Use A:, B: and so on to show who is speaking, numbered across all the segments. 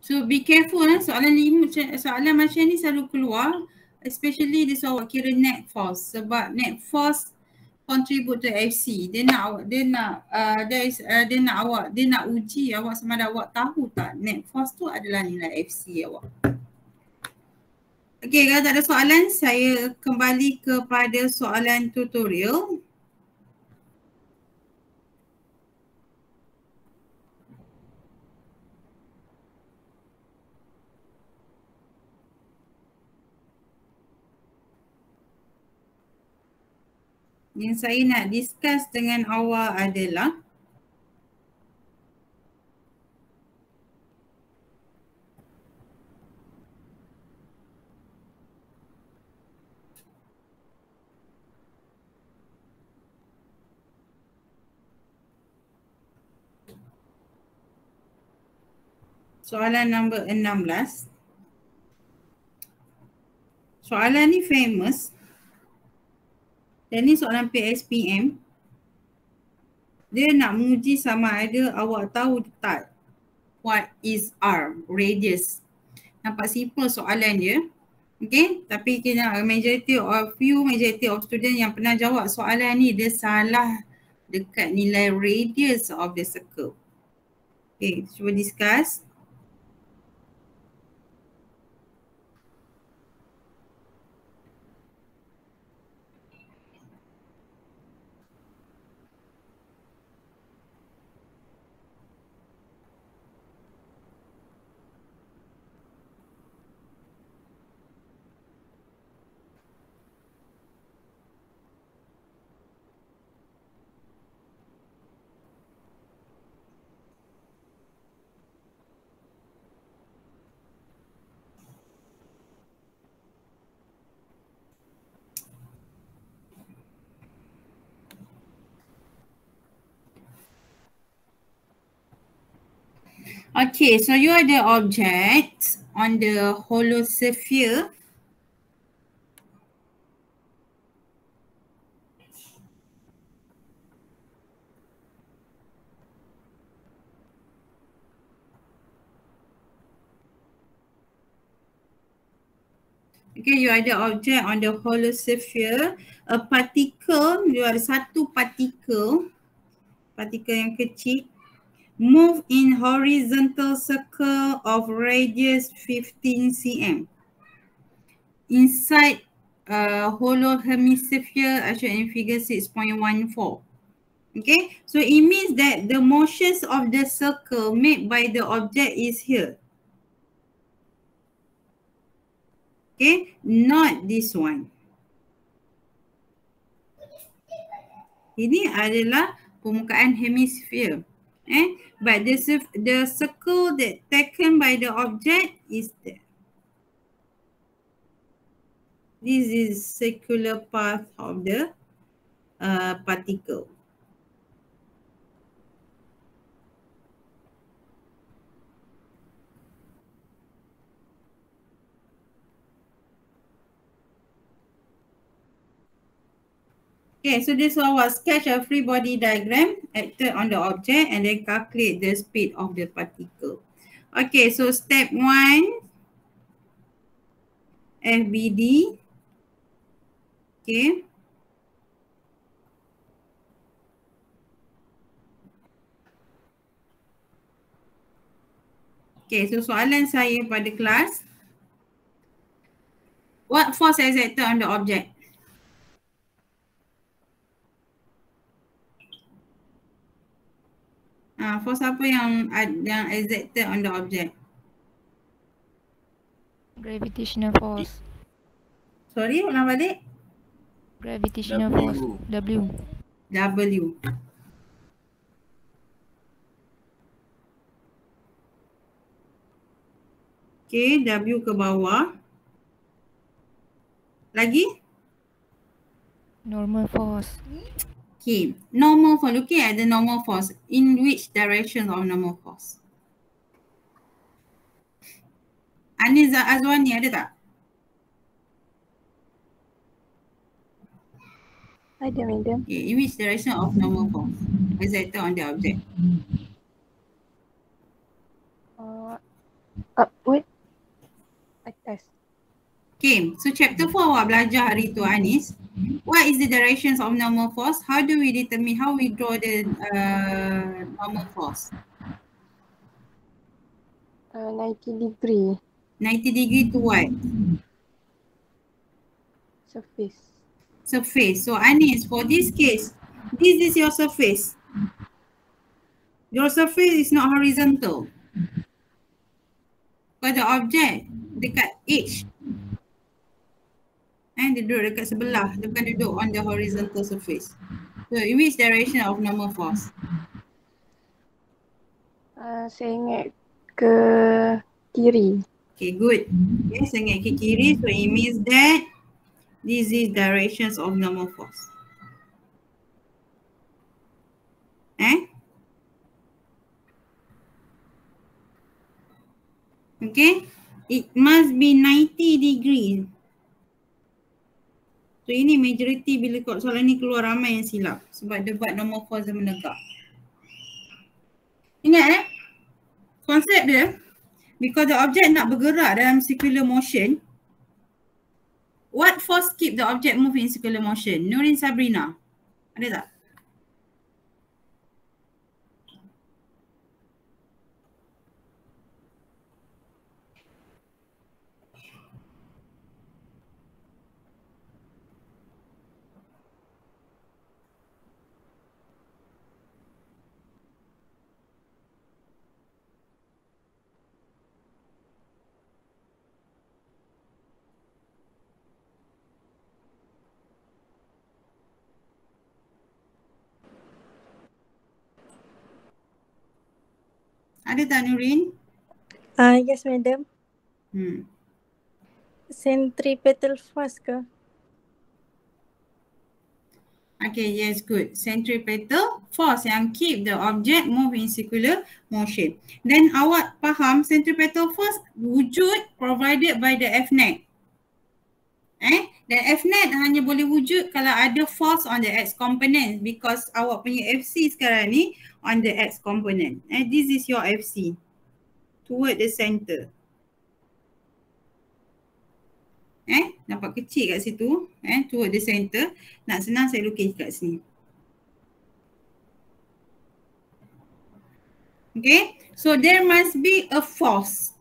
A: So be careful soalan macam ni selalu keluar, especially dia suruh awak kira net force, sebab net force contribute to FC. Dia nak uji awak sama ada awak tahu tak net force tu adalah nilai FC awak. Okey, kalau tak ada soalan, saya kembali kepada soalan tutorial. Yang saya nak discuss dengan awak adalah soalan nombor 16. Soalan ni famous. Dan ni soalan PSPM. Dia nak menguji sama ada awak tahu tak what is R, radius. Nampak simple soalan dia. Okay, tapi kena majority of student yang pernah jawab soalan ni dia salah dekat nilai radius of the circle. Okay, cuba discuss. Okay, so you ada object on the hollow sphere. Okay, you ada object on the hollow sphere. A particle, you ada satu particle yang kecil, move in horizontal circle of radius 15 cm inside hollow hemisphere as shown in figure 6.14. Okay, so it means that the motions of the circle made by the object is here. Okay, not this one. Ini adalah permukaan hemisphere. But the circle that taken by the object is there. This is circular path of the particle. Okay, so this one was sketch a free body diagram acted on the object and then calculate the speed of the particle. Okay, so step 1, FBD. Okay. Okay, so soalan saya pada kelas. What force is acted on the object? Force apa yang exerted on the object?
B: Gravitational force.
A: Sorry, ulang balik.
B: Gravitational force. W.
A: Okay, W ke bawah. Lagi?
B: Normal force.
A: Okay, normal force. Looking at the normal force. In which direction of normal force? Aniza Azwani ada tak?
C: Ada, madam.
A: Okay, in which direction of normal force exerted on the object?
C: Upward. Atas.
A: Okay, so chapter 4 awak belajar hari tu Anis. What is the directions of normal force? How do we determine, how we draw the normal force?
C: 90 degree.
A: 90 degree to what?
C: Surface.
A: Surface. So Anis, for this case, this is your surface. Your surface is not horizontal. Because the object dekat edge. And dia duduk dekat sebelah. Dia bukan duduk on the horizontal surface. So in which direction of normal force?
C: Saya ingat ke kiri.
A: Okay, good. Okay, sengit ke kiri. So it means that this is directions of normal force. Okay, it must be 90 degree. So ini majority bila kot soalan ni keluar ramai yang silap. Sebab dia buat normal force yang menegak. Ingat konsep dia, because the object nak bergerak dalam circular motion, what force keep the object move in circular motion? Nurin Sabrina, ada tak? Ada tak Nurin?
D: Yes, madam. Centripetal force ke?
A: Okay, yes, good. Centripetal force yang keep the object move in circular motion. Then awak faham centripetal force wujud provided by the F-net. Dan F-net hanya boleh wujud kalau ada force on the X component because awak punya FC sekarang ni on the X component. This is your FC toward the center. Nampak kecil kat situ, toward the center. Nak senang saya lukis kat sini. Okay, so there must be a force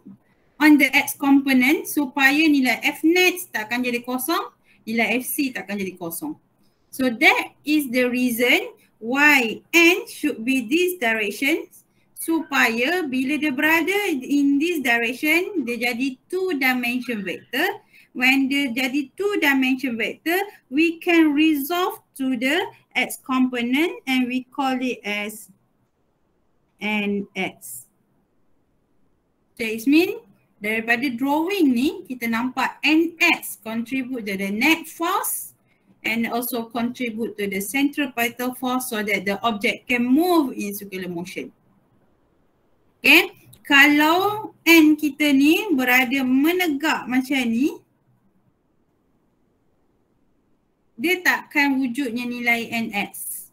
A: on the X component supaya nilai F-net takkan jadi kosong, nilai FC takkan jadi kosong. So that is the reason why N should be this direction supaya bila dia berada in this direction, dia jadi 2-dimension vector. When dia jadi 2-dimension vector, we can resolve to the X component and we call it as NX. So it means daripada drawing ni kita nampak NX contribute to the net force and also contribute to the centripetal force so that the object can move in circular motion. Okay, kalau N kita ni berada menegak macam ni, dia takkan wujudnya nilai NX.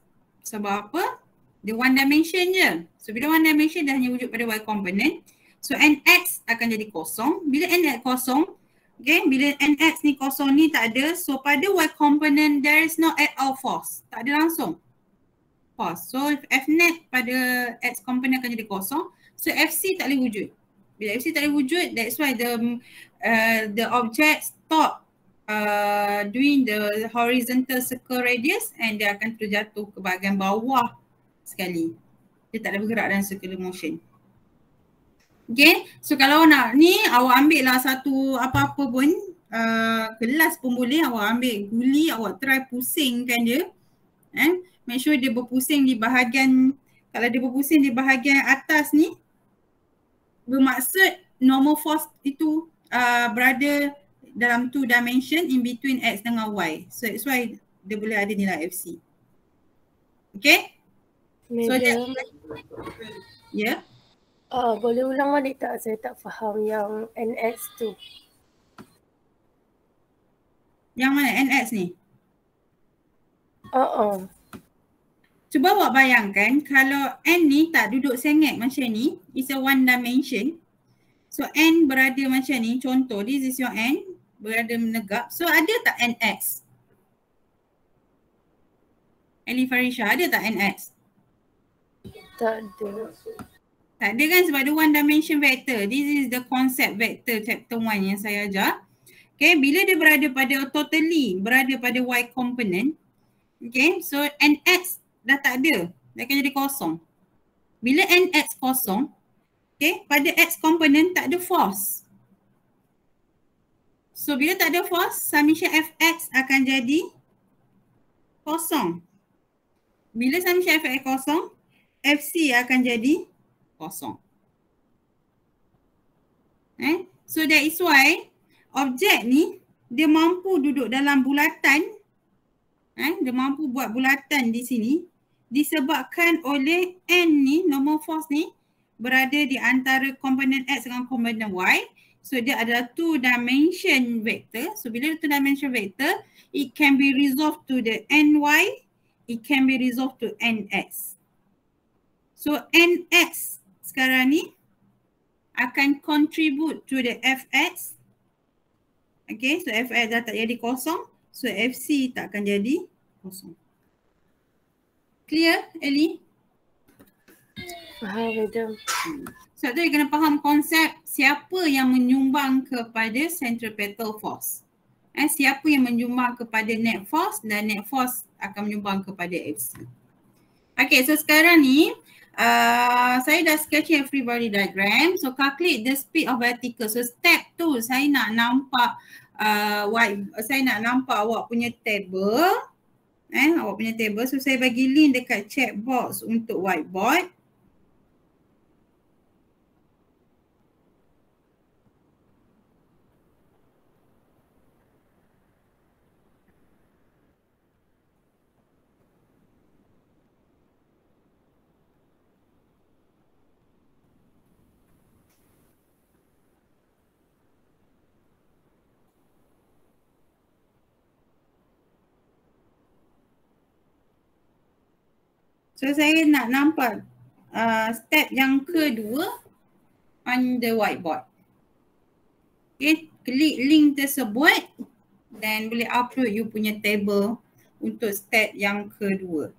A: Sebab apa? Dia one dimension je. So bila one dimension dah hanya wujud pada Y component, so NX akan jadi kosong. Bila NX kosong, okay, bila NX ni kosong ni tak ada, so pada Y component there is no at all force. Tak ada langsung force. So F-net pada X component akan jadi kosong. So FC tak boleh wujud. Bila FC tak boleh wujud, that's why the object stop doing the horizontal circle radius and dia akan terjatuh ke bahagian bawah sekali. Dia tak boleh bergerak dalam circular motion. Okay, so kalau nak ni awak ambil lah satu apa-apa pun kelas pun boleh, awak ambil guli, awak try pusingkan dia. Make sure dia berpusing di bahagian, kalau dia berpusing di bahagian atas ni, bermaksud normal force itu berada dalam 2 dimension in between X dengan Y. So that's why dia boleh ada nilai FC. Okay? So yeah.
C: Boleh ulang balik tak? Saya tak faham yang NX tu.
A: Yang mana NX ni? Cuba awak bayangkan kalau N ni tak duduk sengit macam ni, it's a one dimension. So N berada macam ni, contoh this is your N, berada menegak. So ada tak NX? Eli Farisha, ada tak NX?
C: Tak ada.
A: Tak ada kan, sebab dia one dimension vector. This is the concept vector chapter 1 yang saya ajar. Okay, bila dia berada pada totally, berada pada Y component. Okay, so NX dah tak ada, dia akan jadi kosong. Bila NX kosong, okay, pada X component tak ada force. So bila tak ada force, summation Fx akan jadi kosong. Bila summation Fx kosong, Fc akan jadi kosong. So that is why objek ni dia mampu duduk dalam bulatan, dia mampu buat bulatan di sini disebabkan oleh N ni, normal force ni berada di antara komponen X dengan komponen Y. So dia adalah 2 dimension vector. So bila 2 dimension vector, it can be resolved to the NY, it can be resolved to NX. So NX sekarang ni akan contribute to the Fx. Okay, so Fx dah tak jadi kosong. So Fc tak akan jadi kosong. Clear, Ellie?
C: Faham, Madam.
A: Sebab tu dia kena faham konsep siapa yang menyumbang kepada centripetal force. Siapa yang menyumbang kepada net force dan net force akan menyumbang kepada Fc. Okay, so sekarang ni saya dah sketching a free body diagram. So calculate the speed of particle. So step tu saya nak nampak saya nak nampak awak punya table. Awak punya table. So saya bagi link dekat chat box untuk whiteboard. So saya nak nampak step yang kedua on the whiteboard. Okay, klik link tersebut dan boleh upload you punya table untuk step yang kedua.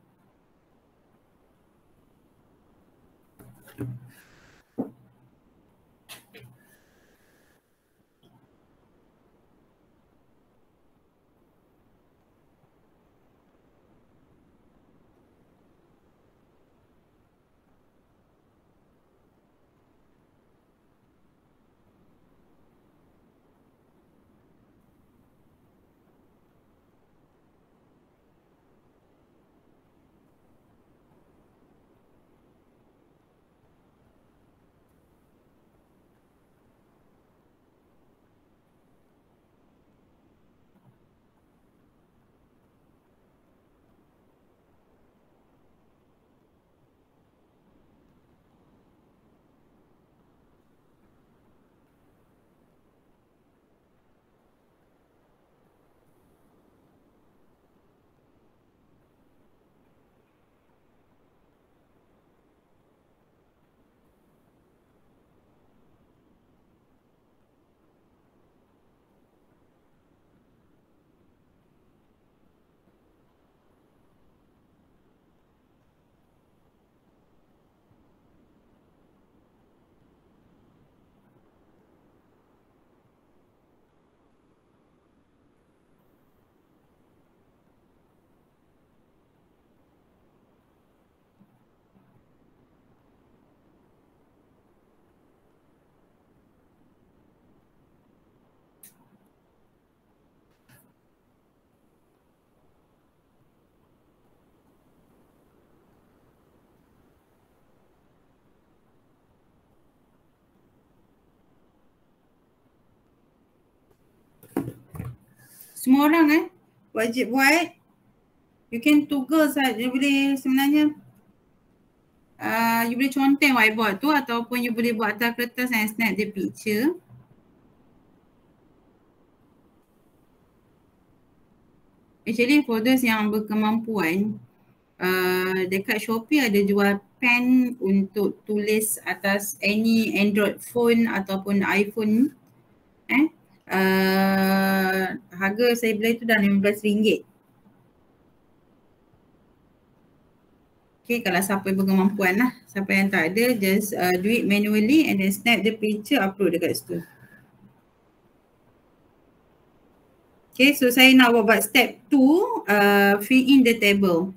A: Semua orang wajib buat. You can toggle saja. You boleh sebenarnya you boleh conteng whiteboard tu ataupun you boleh buat atas kertas and snap the picture. Actually for those yang berkemampuan, dekat Shopee ada jual pen untuk tulis atas any Android phone ataupun iPhone. Harga saya beli tu dah RM15. Okay, kalau siapa yang berkemampuan lah. Siapa yang tak ada, just do it manually and then snap the picture, upload dekat situ. Okay, so saya nak buat step 2, fill in the table.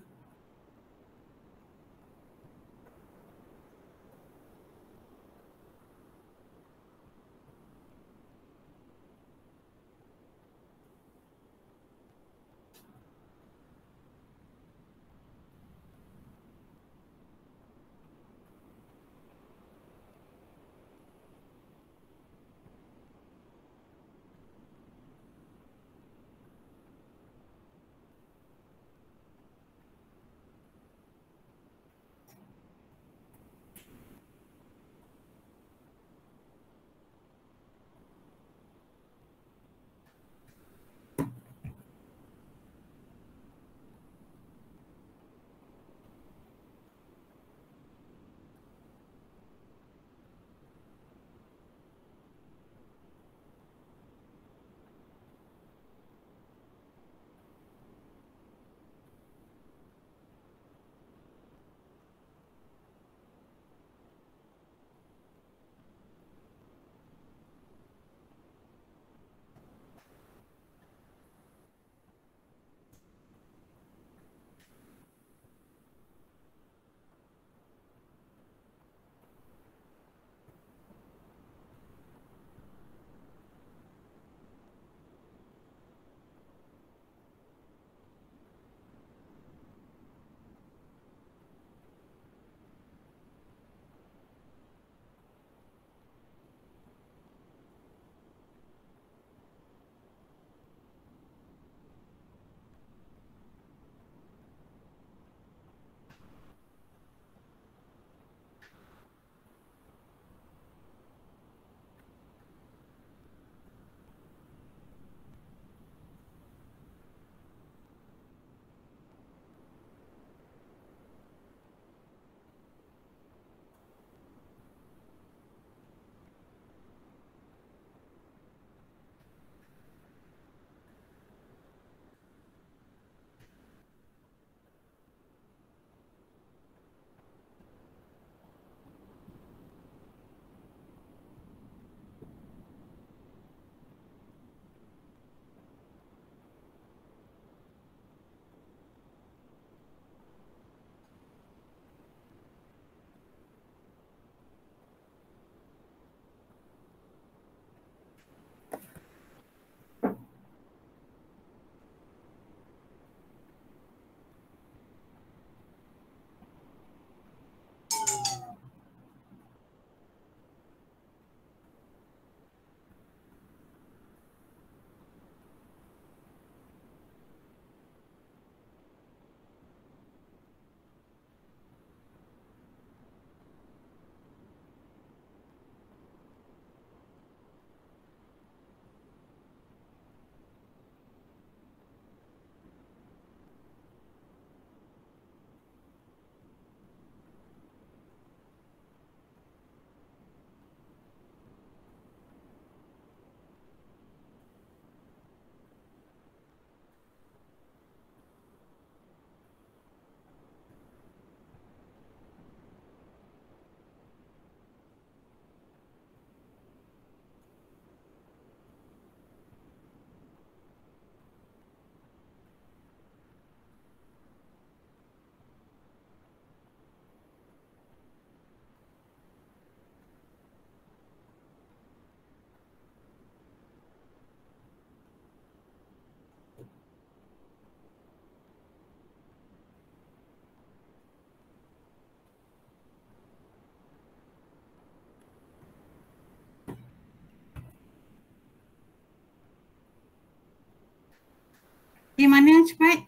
A: Okay, mana cepat?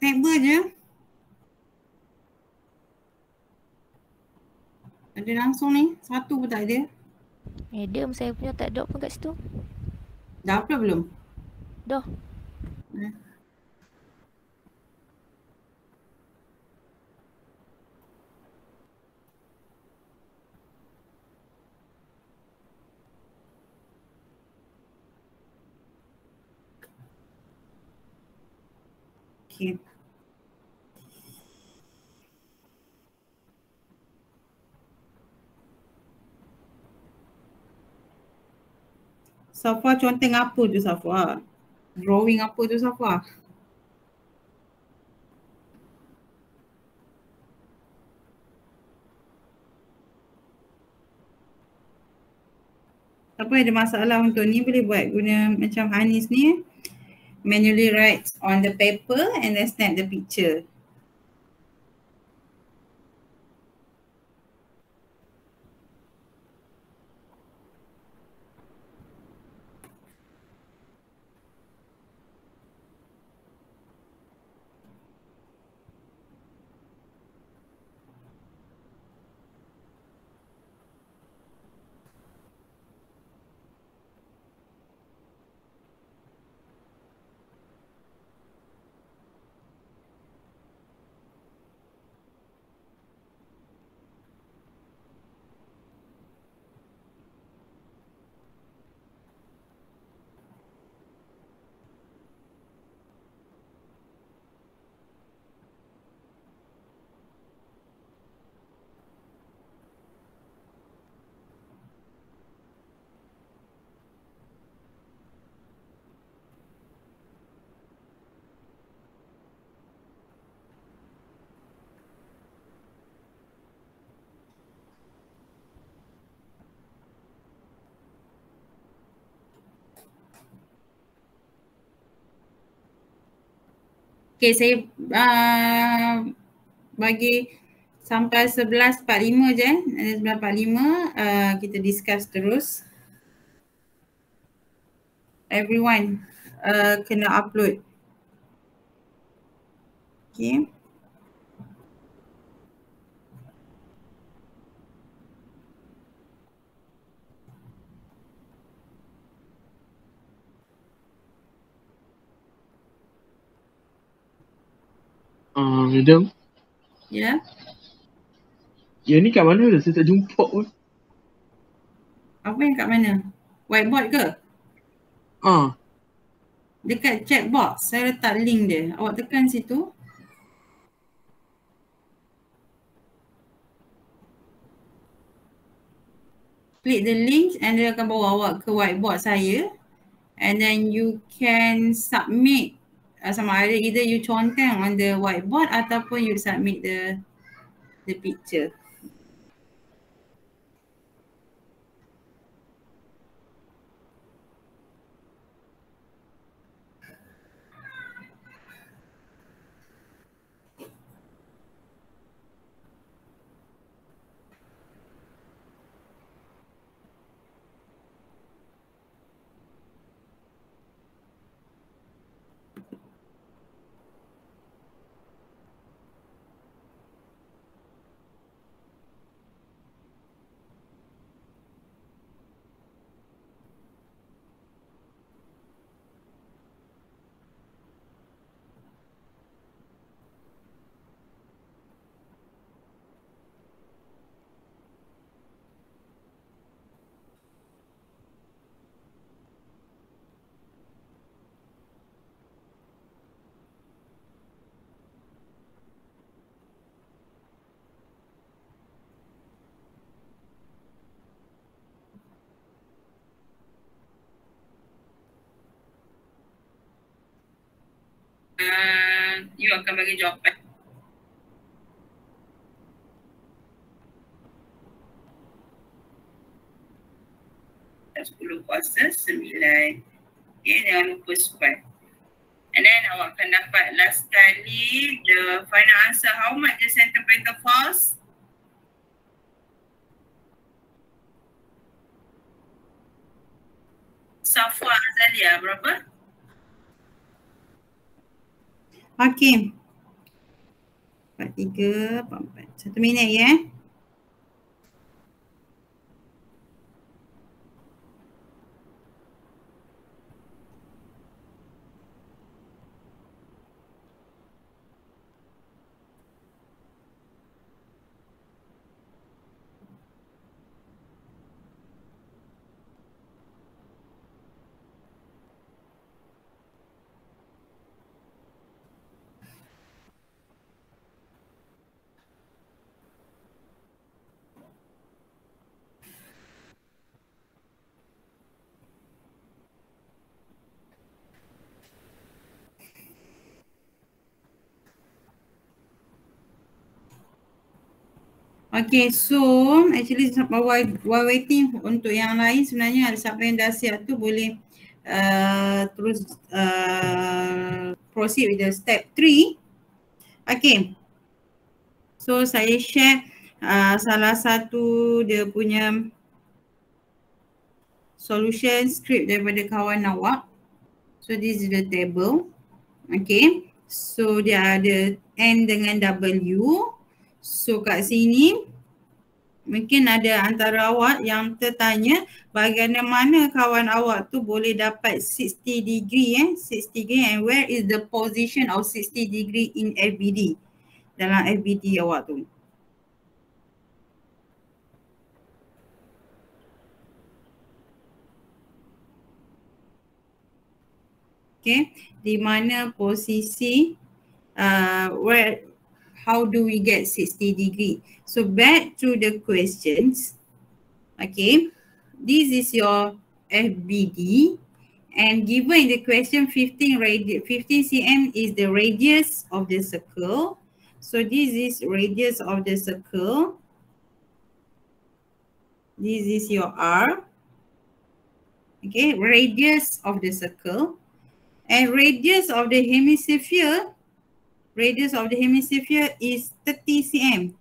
A: Table je. Ada langsung ni, satu pun tak ada.
B: Madam, saya punya tak ada pun kat situ.
A: Dah upload belum?
B: Dah.
A: Okay. Safa conteng apa tu Safa? Drawing apa tu Safa? Siapa ada masalah untuk ni boleh buat guna macam Hanis ni. Manually write on the paper and then snap the picture. Okay, saya bagi sampai 11.45 je. 11.45 kita discuss terus. Everyone kena upload. Okay.
E: Madam,
A: Ya.
E: yang ni kat mana dah? Saya tak jumpa pun.
A: Apa yang kat mana? Whiteboard ke? Dekat chat box. Saya letak link dia. Awak tekan situ. Klik the link and dia akan bawa awak ke whiteboard saya. And then you can submit sama ada either you conteng on the whiteboard ataupun you submit the picture. You akan bagi jawapan. Sepuluh kuasa 9. Okay, jangan lupa square. And then awak akan dapat last kali the final answer. How much the centripetal force? Safwa Azalia berapa? Hakim. 43, 44. 1 minit ya. Okay, so actually while waiting untuk yang lain, sebenarnya ada siapa yang dah siap tu boleh terus proceed with the step 3. Okay, so saya share salah satu dia punya solution script daripada kawan awak. So this is the table. Okay, so dia ada N dengan W. So kat sini mungkin ada antara awak yang tertanya bagaimana kawan awak tu boleh dapat 60 degree 60 degree and where is the position of 60 degree in FBD dalam FBD awak tu. Okay, di mana posisi how do we get 60 degree? So back to the questions. Okay, this is your FBD and given in the question 15 cm is the radius of the circle. So this is radius of the circle. This is your R. Okay, radius of the circle. And radius of the hemisphere is 30 cm.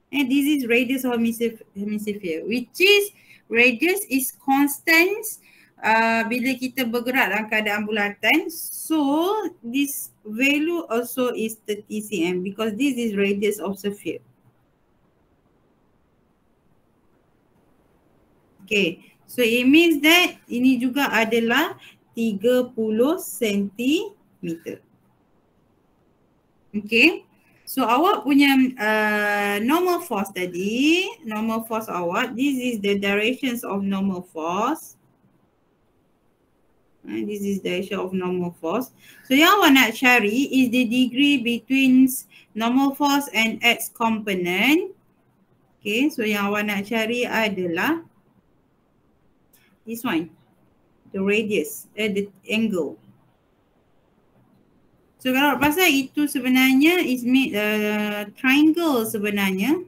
A: And this is radius of hemisphere, which is radius is constant bila kita bergerak dalam keadaan bulatan. So this value also is 30 cm because this is radius of sphere. Okay, so it means that ini juga adalah 30 cm. Okay, so awak punya normal force tadi, normal force awak, this is the directions of normal force. This is the direction of normal force. So yang awak nak cari is the degree between normal force and x component. Okay, so yang awak nak cari adalah this one, the radius, the angle. So kalau pasal itu sebenarnya is made triangle sebenarnya.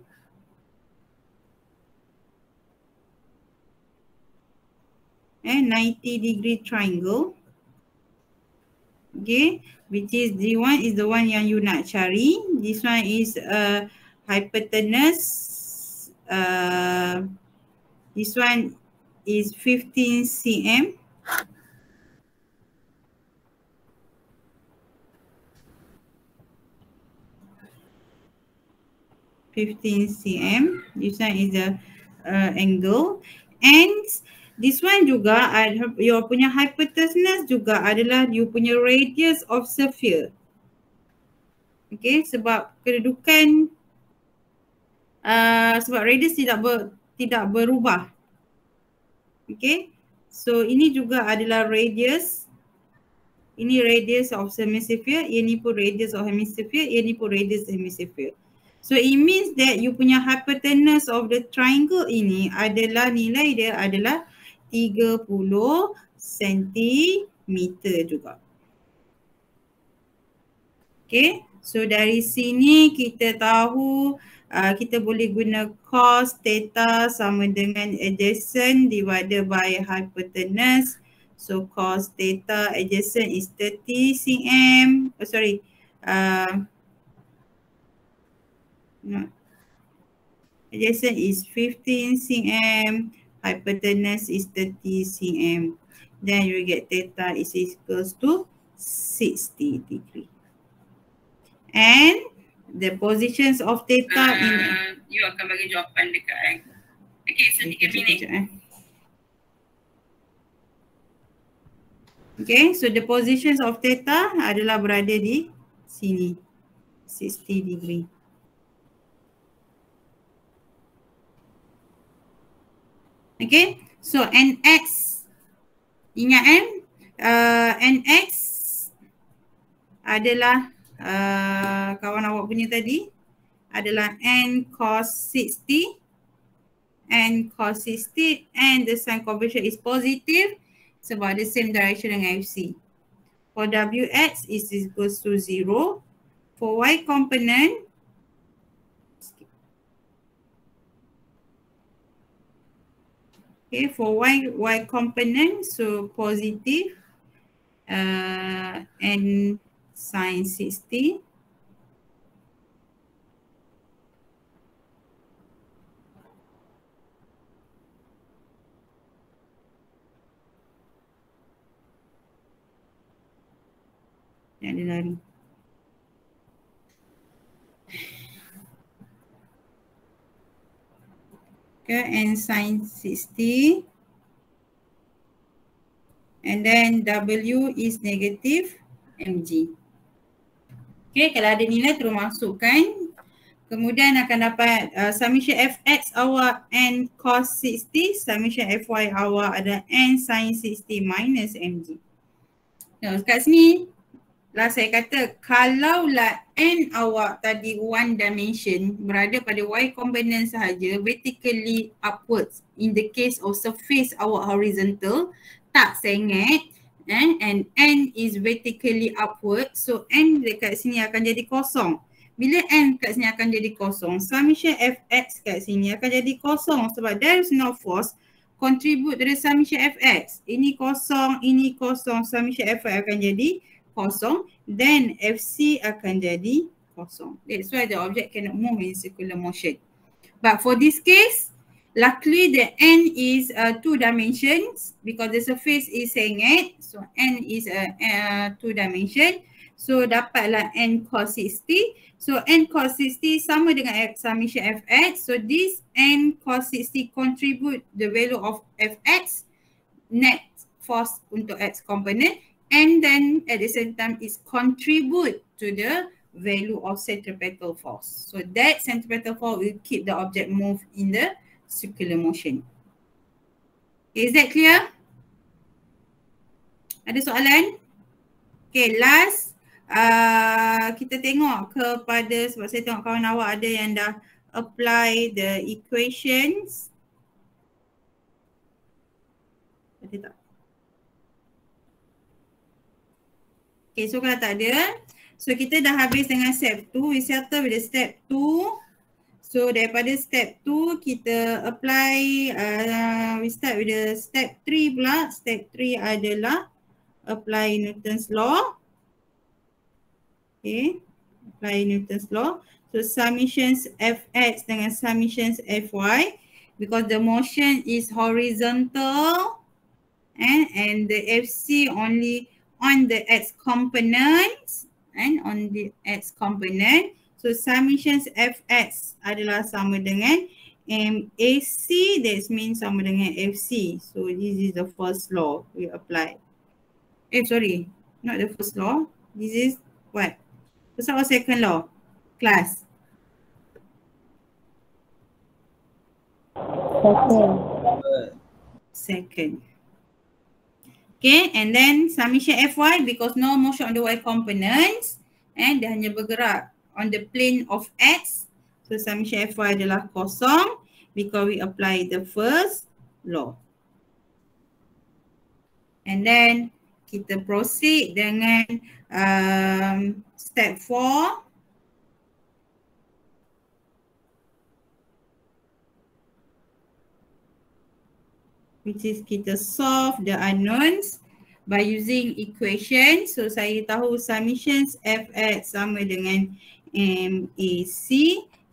A: 90 degree triangle. Okay, which is the one is the one yang you nak cari. This one is hypotenuse. This one is 15 cm. This one is the angle, and this one juga your punya hypotenuse juga adalah you punya radius of sphere. Okay, sebab kedudukan sebab radius tidak berubah. Okay, so ini juga adalah radius. Ini radius of hemisphere, ini pun radius of hemisphere, ini pun radius hemisphere. So it means that you punya hypotenuse of the triangle ini adalah nilai dia adalah 30 cm juga. Okay, so dari sini kita tahu kita boleh guna cos theta sama dengan adjacent divided by hypotenuse. So cos theta adjacent is 30 cm. Adjacent is 15 cm, hypotenuse is 30 cm. Then you get theta is equals to 60 degree. And the positions of theta in you akan bagi jawapan dekat okay, so 3 minit. Okay, so the positions of theta adalah berada di sini, 60 degree. Okay, so NX, ingat NX adalah kawan awak punya tadi adalah N cos 60, N cos 60 and the sign convention is positive sebab the same direction dengan FC. For WX is equals to 0. For Y component Okay, for y component, so positive n sin 60. Yang dia lari. Okay, n sin 60. And then W is negative mg. Okay, kalau ada nilai terus masukkan. Kemudian akan dapat summation fx awak n cos 60, summation fy awak ada n sin 60 minus mg. Nah, kat sini lah saya kata kalaulah n awak tadi one dimension berada pada y component sahaja, vertically upwards, in the case of surface awak horizontal, tak sengit, and n is vertically upward, so n dekat sini akan jadi kosong. Bila n kat sini akan jadi kosong, summation fx kat sini akan jadi kosong sebab there is no force contribute to the summation fx. Ini kosong, summation fy akan jadi kosong, then fc akan jadi kosong. That's why the object cannot move in circular motion. But for this case, luckily the n is two dimensions because the surface is sengit, so n is two dimension. So dapatlah n cos 60. So n cos 60 sama dengan summation fx. So this n cos 60 contribute the value of fx, net force untuk x component, and then at the same time is contribute to the value of centripetal force. So that centripetal force will keep the object move in the circular motion. Is that clear? Ada soalan? Okay, last kita tengok kepada, sebab saya tengok kawan awak ada yang dah apply the equations. Ada tak? Okay, so kalau tak ada, so kita dah habis dengan step 2, we settle with the step 2. So daripada step 2 kita apply, we start with the step 3 pula. Step 3 adalah apply Newton's law. Okay, apply Newton's law. So summations fx dengan summations fy, because the motion is horizontal and the fc only on the x component and on the x component. So summations fx adalah sama dengan mac, that means sama dengan fc. So this is the first law we apply. Sorry, not the first law. This is what? First or second law? Class? Second. Okay, and then summation fy, because no motion on the y components and dia hanya bergerak on the plane of x. So summation fy adalah kosong because we apply the first law. And then kita proceed dengan step 4. Which is kita solve the unknowns by using equation. So saya tahu summations fx sama dengan mac,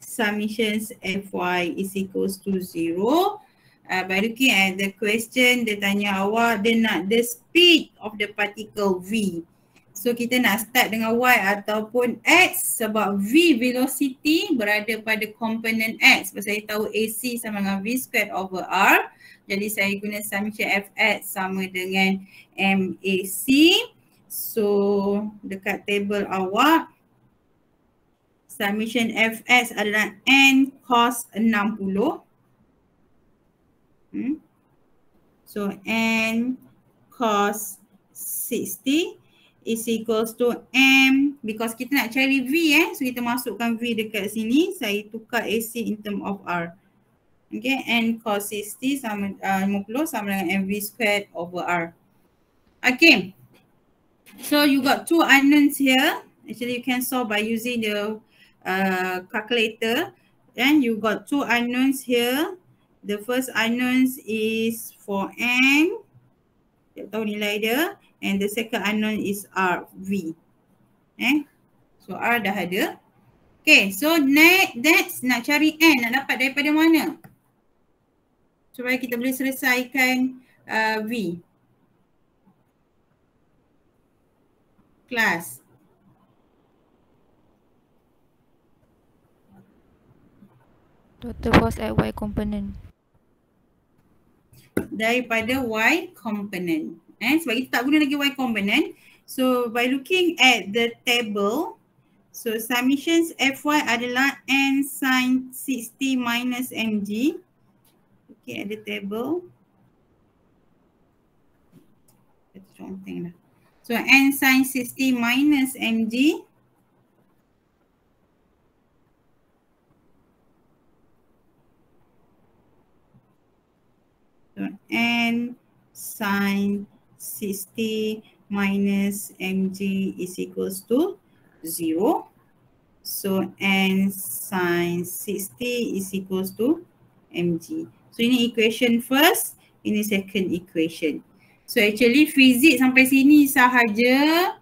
A: summations fy is equals to 0. By looking at the question, dia tanya awak, dia nak the speed of the particle v. So kita nak start dengan y ataupun x sebab v velocity berada pada komponen x. Sebab saya tahu ac sama dengan v squared over r. Jadi saya guna summation fx sama dengan mac. So dekat table awak, summation fx adalah n cos 60. So n cos 60 is equals to m, because kita nak cari v so kita masukkan v dekat sini, saya tukar ac in term of r. Okay, n cos 60 sama 50 sama dengan mv squared over r. Okay, so you got two unknowns here. Actually you can solve by using the calculator. Then you got two unknowns here. The first unknown is for N. Tak tahu nilai dia. And the second unknown is R, V. So R dah ada. Okay, so next nak cari N, nak dapat daripada mana? Supaya kita boleh selesaikan V. Kelas.
B: Total force at Y component.
A: Daripada Y component. Sebab kita tak guna lagi Y component. So by looking at the table, so summations Fy adalah N sin 60 minus mg. Okay, at the table. That's wrong thing lah. So N sin 60 minus mg. So N sin 60 minus mg is equals to 0. So N sin 60 is equals to mg. So ini equation first, ini second equation. So actually physics sampai sini sahaja.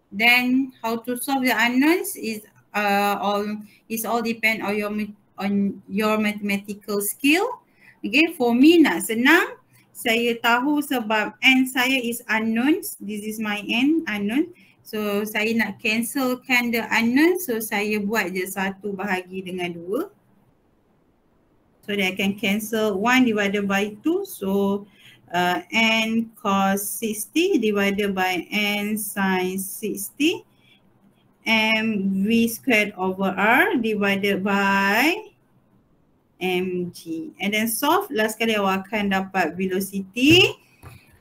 A: Then how to solve the unknowns is all depend on your mathematical skill. Okay, for me nak senang, saya tahu sebab N saya is unknowns. This is my N unknown. So saya nak cancelkan the unknown. So saya buat je 1 bahagi dengan 2. So that I can cancel 1 divided by 2. So N cos 60 divided by N sin 60. M V squared over R divided by mg. And then solve, last kali awak akan dapat velocity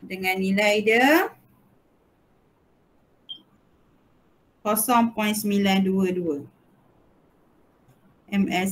A: dengan nilai dia 0.922 ms.